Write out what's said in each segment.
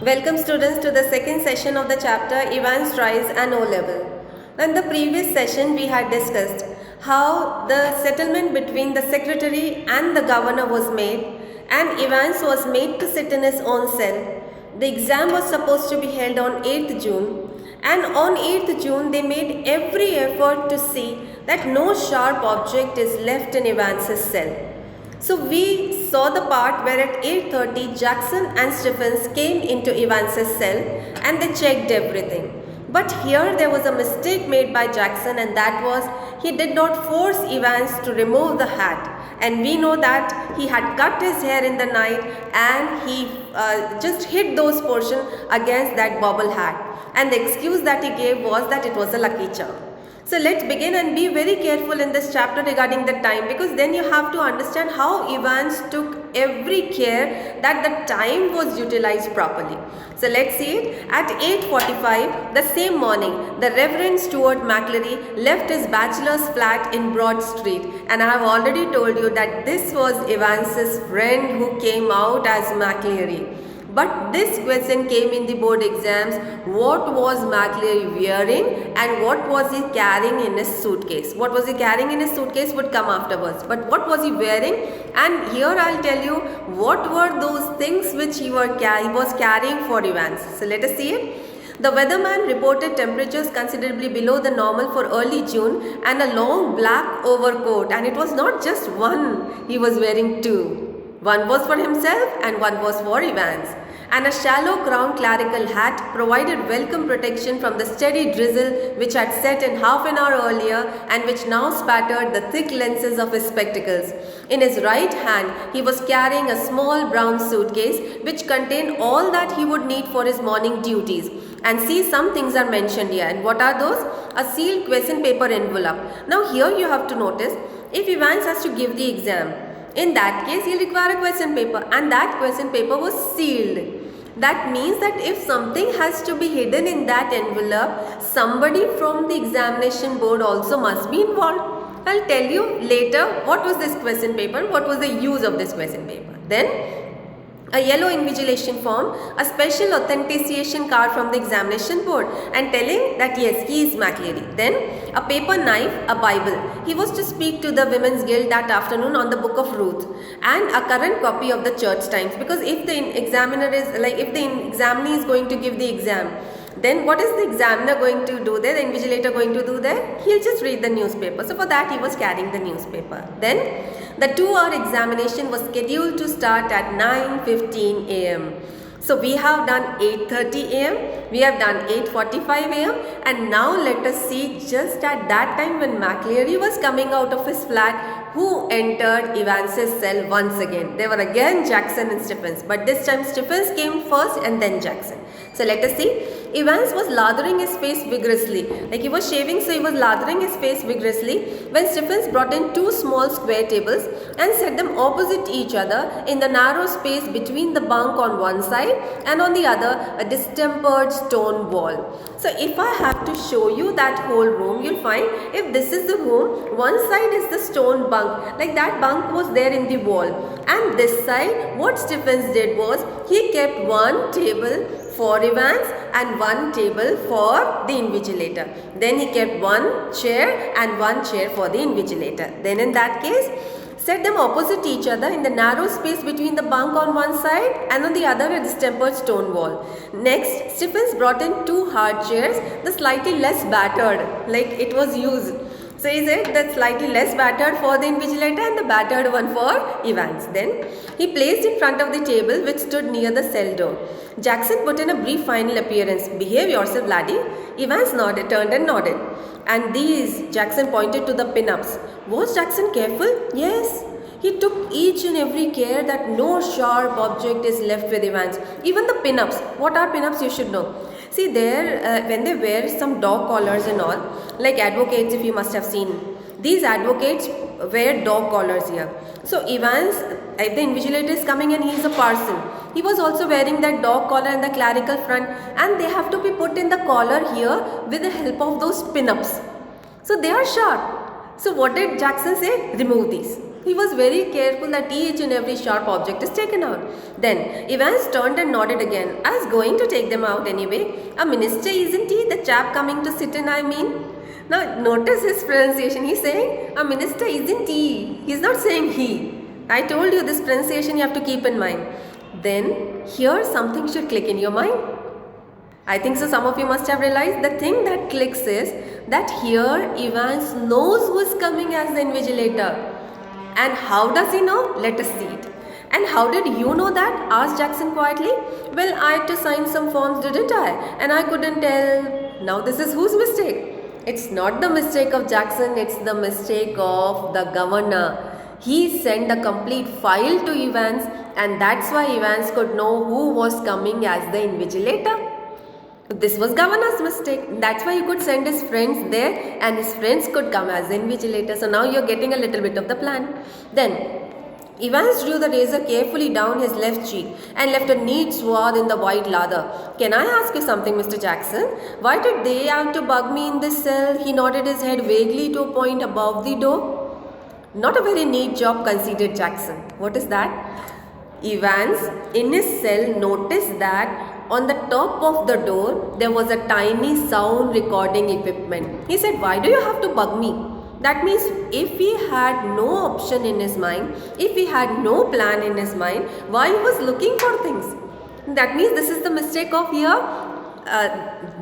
Welcome students to the second session of the chapter Evans tries an O-level. In the previous session we had discussed how the settlement between the secretary and the governor was made and Evans was made to sit in his own cell. The exam was supposed to be held on 8th June and on 8th June they made every effort to see that no sharp object is left in Evans's cell. So we saw the part where at 8:30 Jackson and Stephens came into Evans's cell and they checked everything. But here there was a mistake made by Jackson, and that was he did not force Evans to remove the hat. And we know that he had cut his hair in the night and he just hid those portions against that bobble hat. And the excuse that he gave was that it was a lucky charm. So let's begin and be very careful in this chapter regarding the time, because then you have to understand how Evans took every care that the time was utilized properly. So let's see it. At 8:45 the same morning, the Reverend Stuart McLeary left his bachelor's flat in Broad Street, and I have already told you that this was Evans's friend who came out as McLeary. But this question came in the board exams. What was McLeary wearing and what was he carrying in his suitcase? What was he carrying in his suitcase would come afterwards. But what was he wearing? And here I'll tell you what were those things which he was carrying for Evans. So let us see it. The weatherman reported temperatures considerably below the normal for early June and a long black overcoat. And it was not just one, he was wearing two. One was for himself and one was for Evans. And a shallow crown clerical hat provided welcome protection from the steady drizzle which had set in half an hour earlier and which now spattered the thick lenses of his spectacles. In his right hand, he was carrying a small brown suitcase which contained all that he would need for his morning duties. And see, some things are mentioned here. And what are those? A sealed question paper envelope. Now here you have to notice, if Evans has to give the exam, in that case, he'll require a question paper, and that question paper was sealed. That means that if something has to be hidden in that envelope, somebody from the examination board also must be involved. I'll tell you later what was this question paper, what was the use of this question paper. Then a yellow invigilation form, a special authentication card from the examination board and telling that yes, he is McLeary. Then a paper knife, a Bible. He was to speak to the Women's Guild that afternoon on the Book of Ruth, and a current copy of the Church Times, because if the examiner is if the examinee is going to give the exam, then what is the examiner going to do there, the invigilator going to do there? He'll just read the newspaper. So for that he was carrying the newspaper. Then the 2-hour examination was scheduled to start at 9:15 a.m. So we have done 8:30 a.m., we have done 8:45 a.m. and now let us see just at that time when McLeary was coming out of his flat, who entered Evans's cell once again. They were again Jackson and Stephens, but this time Stephens came first and then Jackson. So let us see. Evans was lathering his face vigorously. Like he was shaving, so he was lathering his face vigorously when Stephens brought in 2 small square tables and set them opposite each other in the narrow space between the bunk on one side and on the other a distempered stone wall. So if I have to show you that whole room, you'll find if this is the room, one side is the stone bunk, like that bunk was there in the wall, and this side what Stephens did was he kept one table for Evans and one table for the invigilator. Then he kept one chair and one chair for the invigilator. Then in that case, set them opposite each other in the narrow space between the bunk on one side and on the other a distempered stone wall. Next, Stephens brought in 2 hard chairs, the slightly less battered, like it was used. So he said that slightly less battered for the invigilator and the battered one for Evans. Then he placed in front of the table which stood near the cell door. Jackson put in a brief final appearance. Behave yourself, laddie. Evans turned and nodded. And these, Jackson pointed to the pin-ups. Was Jackson careful? Yes. He took each and every care that no sharp object is left with Evans. Even the pin-ups. What are pin-ups? You should know. See there, when they wear some dog collars and all, like advocates, if you must have seen, these advocates wear dog collars here. So Evans, if the invigilator is coming and he is a parson, he was also wearing that dog collar and the clerical front, and they have to be put in the collar here with the help of those pin-ups. So they are sharp. So what did Jackson say? Remove these. He was very careful that each and every sharp object is taken out. Then Evans turned and nodded again. I was going to take them out anyway. A minister, isn't he? The chap coming to sit in, I mean. Now notice his pronunciation. He's saying a minister, isn't he? He's not saying he. I told you this pronunciation you have to keep in mind. Then here something should click in your mind. I think so some of you must have realized the thing that clicks is that here Evans knows who is coming as the invigilator. And how does he know? Let us see it. And how did you know that? Asked Jackson quietly. Well, I had to sign some forms, didn't I? And I couldn't tell. Now this is whose mistake? It's not the mistake of Jackson, it's the mistake of the governor. He sent a complete file to Evans, and that's why Evans could know who was coming as the invigilator. This was governor's mistake. That's why he could send his friends there and his friends could come as the invigilator. So now you're getting a little bit of the plan. Then Evans drew the razor carefully down his left cheek and left a neat swath in the white lather. Can I ask you something, Mr. Jackson? Why did they have to bug me in this cell? He nodded his head vaguely to a point above the door. Not a very neat job, conceded Jackson. What is that? Evans in his cell noticed that on the top of the door there was a tiny sound recording equipment. He said, why do you have to bug me? That means if he had no option in his mind, if he had no plan in his mind, why he was looking for things? That means this is the mistake of here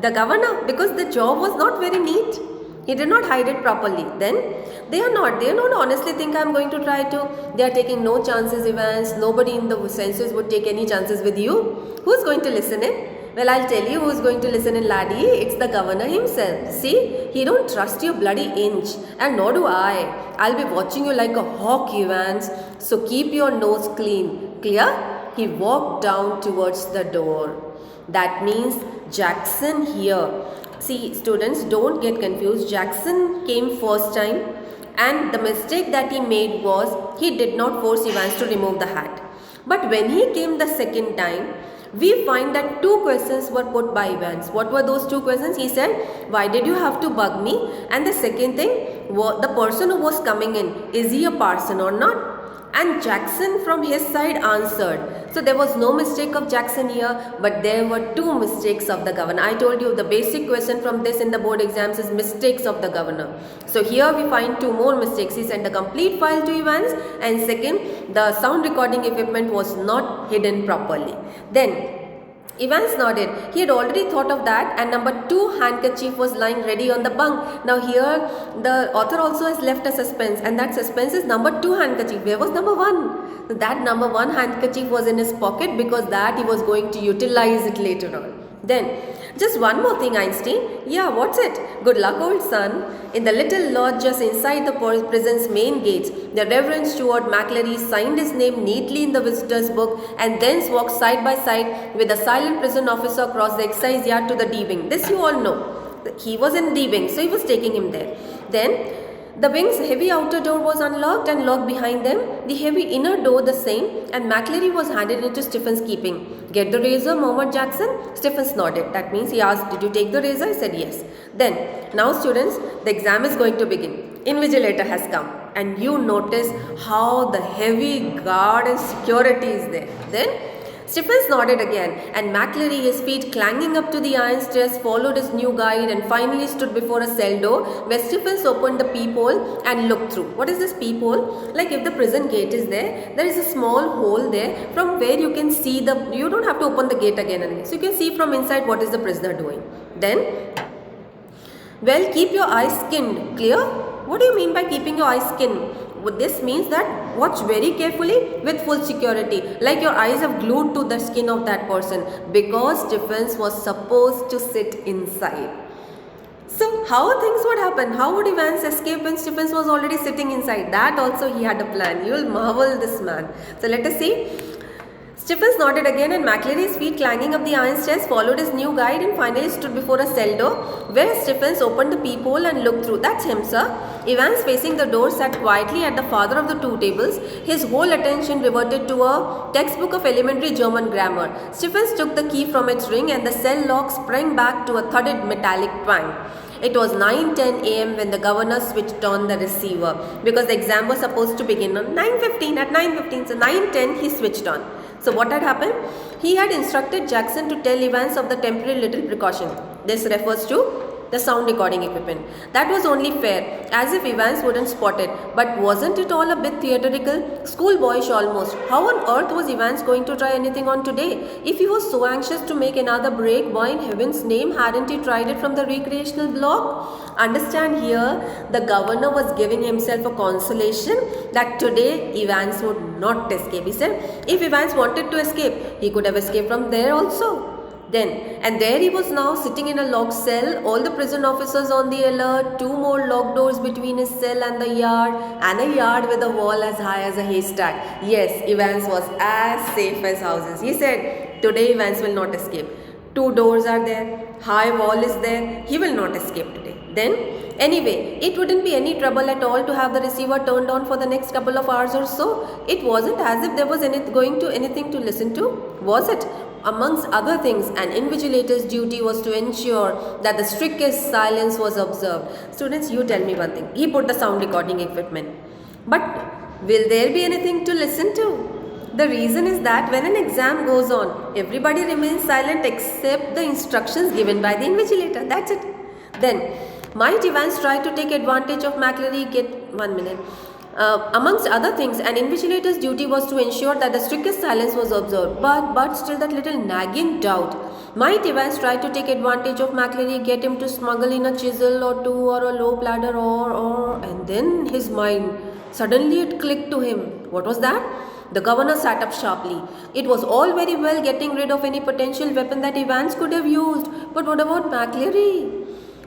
the governor, because the job was not very neat. He did not hide it properly. Then they are not honestly think I'm going to try to. They are taking no chances, Evans. Nobody in the census would take any chances with you. Who's going to listen in? Well, I'll tell you who's going to listen in, laddie. It's the governor himself. See, he don't trust you bloody inch, and nor do I. I'll be watching you like a hawk, Evans. So keep your nose clean. Clear? He walked down towards the door. That means Jackson here. See, students, don't get confused. Jackson came first time, and the mistake that he made was he did not force Evans to remove the hat. But when he came the second time, we find that two questions were put by Evans. What were those two questions? He said, why did you have to bug me? And the second thing, the person who was coming in, is he a parson or not? And Jackson from his side answered. So there was no mistake of Jackson here, but there were two mistakes of the governor. I told you the basic question from this in the board exams is mistakes of the governor. So here we find two more mistakes. He sent a complete file to Evans, and second, the sound recording equipment was not hidden properly. Then Evans nodded. He had already thought of that, and number 2 handkerchief was lying ready on the bunk. Now here the author also has left a suspense, and that suspense is number 2 handkerchief. Where was number 1? That number 1 handkerchief was in his pocket because that he was going to utilize it later on. Then, just one more thing, Einstein. Yeah, what's it? Good luck, old son. In the little lodge just inside the prison's main gates, the Reverend Stuart McClary signed his name neatly in the visitor's book and thence walked side by side with the silent prison officer across the excise yard to the D wing. This you all know. He was in D wing, so he was taking him there. Then, the wing's heavy outer door was unlocked and locked behind them, the heavy inner door the same, and McClary was handed into Stephen's keeping. Get the razor, murmured Jackson. Stephens nodded. That means he asked, did you take the razor? I said yes. Then, now students, the exam is going to begin. Invigilator has come, and you notice how the heavy guard and security is there. Then, Stephens nodded again, and McClary, his feet clanging up to the iron stairs, followed his new guide and finally stood before a cell door where Stephens opened the peephole and looked through. What is this peephole? Like if the prison gate is there is a small hole there from where you can see you don't have to open the gate again and again. So you can see from inside what is the prisoner doing. Then, well, keep your eyes skinned. Clear? What do you mean by keeping your eyes skinned? This means that watch very carefully with full security, like your eyes are glued to the skin of that person, because Stephens was supposed to sit inside. So how things would happen? How would Evans escape when Stephens was already sitting inside? That also he had a plan. You will marvel this man. So let us see. Stephens nodded again, and McClary's feet clanging up the iron stairs followed his new guide and finally stood before a cell door where Stephens opened the peephole and looked through. That's him, sir. Evans, facing the door, sat quietly at the farther of the two tables. His whole attention reverted to a textbook of elementary German grammar. Stephens took the key from its ring and the cell lock sprang back to a thudded metallic twang. It was 9:10 a.m. when the governor switched on the receiver because the exam was supposed to begin on 9:15. At 9:15, so 9:10 he switched on. So what had happened? He had instructed Jackson to tell Evans of the temporary little precaution. This refers to the sound recording equipment. That was only fair, as if Evans wouldn't spot it. But wasn't it all a bit theatrical? Schoolboyish almost. How on earth was Evans going to try anything on today? If he was so anxious to make another break, why in heaven's name hadn't he tried it from the recreational block? Understand here, the governor was giving himself a consolation that today Evans would not escape. He said if Evans wanted to escape, he could have escaped from there also. And there he was now sitting in a locked cell, all the prison officers on the alert, 2 more locked doors between his cell and the yard, and a yard with a wall as high as a haystack. Yes, Evans was as safe as houses. He said, today Evans will not escape. 2 doors are there, high wall is there, he will not escape today. Then, anyway, it wouldn't be any trouble at all to have the receiver turned on for the next couple of hours or so. It wasn't as if there was anything to listen to, was it? Amongst other things, an invigilator's duty was to ensure that the strictest silence was observed. Students, you tell me one thing. He put the sound recording equipment. But will there be anything to listen to? The reason is that when an exam goes on, everybody remains silent except the instructions given by the invigilator. That's it. Then, might Evans try to take advantage of McCleary? Amongst other things, an invigilator's duty was to ensure that the strictest silence was observed. But still that little nagging doubt. Might Evans try to take advantage of McCleary, get him to smuggle in a chisel or 2 or a low ladder and then his mind, suddenly it clicked to him. What was that? The governor sat up sharply. It was all very well getting rid of any potential weapon that Evans could have used. But what about McCleary?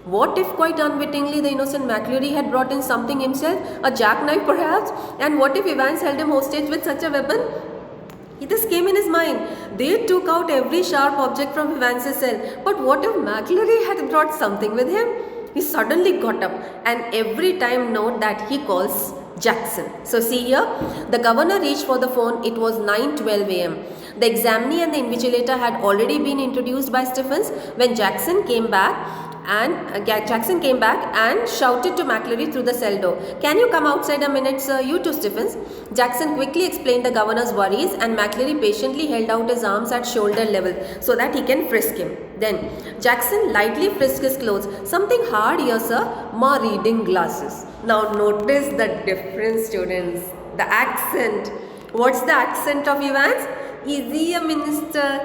What if quite unwittingly the innocent McCleary had brought in something himself, a jackknife perhaps? And what if Evans held him hostage with such a weapon? This came in his mind. They took out every sharp object from Evans's cell. But what if McCleary had brought something with him? He suddenly got up and every time note that he calls Jackson. So see here, the governor reached for the phone. It was 9:12 a.m. The examinee and the invigilator had already been introduced by Stephens when Jackson came back and shouted to McCleary through the cell door. Can you come outside a minute, sir? You too, Stephens. Jackson quickly explained the governor's worries and McCleary patiently held out his arms at shoulder level so that he can frisk him. Then Jackson lightly frisked his clothes. Something hard here, sir. Ma reading glasses. Now notice the difference, students. The accent. What's the accent of Evans? Is he a minister?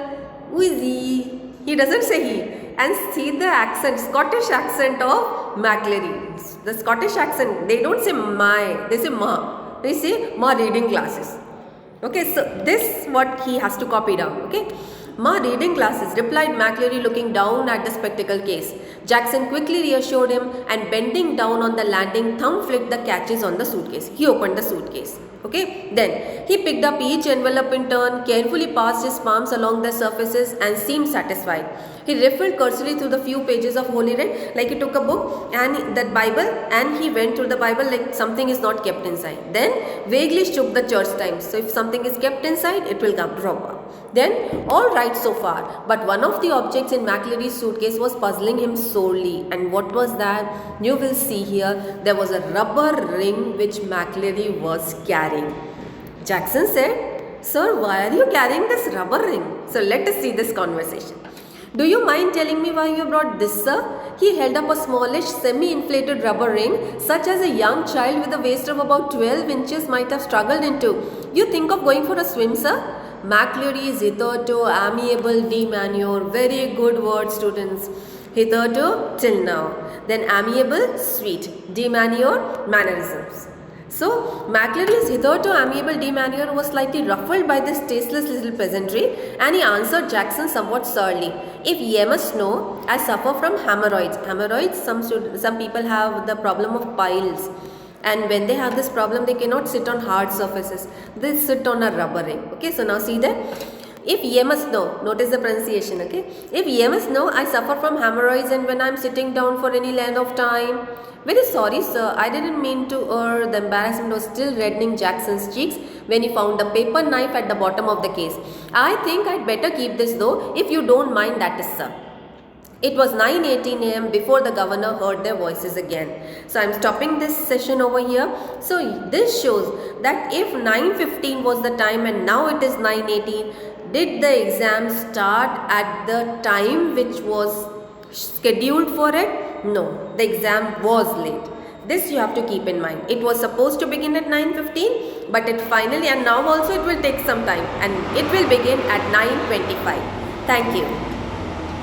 Who is he? He doesn't say he. And see the accent, Scottish accent of McCleary. The Scottish accent, they don't say my, they say ma. They say ma reading glasses. Okay, so this what he has to copy down. Okay, ma reading glasses, replied McCleary looking down at the spectacle case. Jackson quickly reassured him and bending down on the landing, thumb flicked the catches on the suitcase. He opened the suitcase. Okay, then he picked up each envelope in turn, carefully passed his palms along the surfaces and seemed satisfied. He riffled cursorily through the few pages of Holy Writ, like he took a book and that Bible and he went through the Bible like something is not kept inside. Then vaguely shook the church times. So if something is kept inside, it will come drop out. Then all right so far, but one of the objects in McCleary's suitcase was puzzling him sorely. And what was that? You will see here, there was a rubber ring which McCleary was carrying. Jackson said, "Sir, why are you carrying this rubber ring?" So let us see this conversation. "Do you mind telling me why you brought this, sir?" He held up a smallish, semi-inflated rubber ring, such as a young child with a waist of about 12 inches might have struggled into. "You think of going for a swim, sir?" McCleary is hitherto amiable demure. Very good word, students. Hitherto, till now. Then amiable, sweet. Demure, mannerisms. So, McCleary's hitherto amiable demeanor was slightly ruffled by this tasteless little pleasantry and he answered Jackson somewhat surly. "If ye must know, I suffer from hemorrhoids." Hemorrhoids, some people have the problem of piles. And when they have this problem, they cannot sit on hard surfaces. They sit on a rubber ring. Okay, so now see that. "If ye must know," notice the pronunciation, okay. "If ye must know, I suffer from hemorrhoids and when I am sitting down for any length of time." "Very sorry, sir. I didn't mean to err." The embarrassment was still reddening Jackson's cheeks when he found a paper knife at the bottom of the case. "I think I'd better keep this though, if you don't mind, that is, sir." It was 9:18 a.m. before the governor heard their voices again. So I'm stopping this session over here. So this shows that if 9:15 was the time and now it is 9:18, did the exam start at the time which was scheduled for it? No, the exam was late. This you have to keep in mind. It was supposed to begin at 9:15, but it finally, and now also it will take some time, and it will begin at 9:25. Thank you.